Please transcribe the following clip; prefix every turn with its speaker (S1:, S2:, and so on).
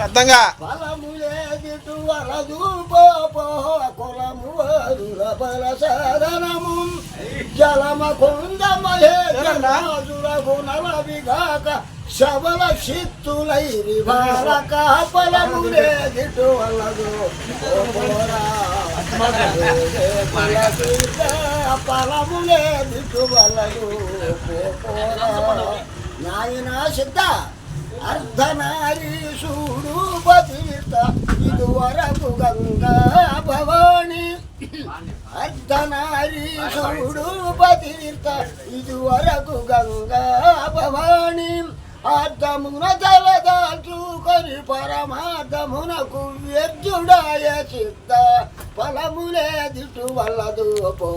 S1: అర్థంగా
S2: ఫలములేదిటు వలదు కులము బల సాధనము జలమ కుందమహేజురకు నలవిగాక శబల చిత్తులైరి బాలక ఫలములేదిటు వలదు ఫలములేదిటు వలదు నాయన సిద్ధ అర్ధనారీశూడు బతిత ఇదివరకు గంగా భవాని అర్ధనారీశూడు బతిత ఇదివరకు గంగా భవాని అర్ధమున తలదాల్చుకొని పరమార్థమునకు వ్యర్థుడాయ చిత్త ఫలములే దిటు వల్లదు పో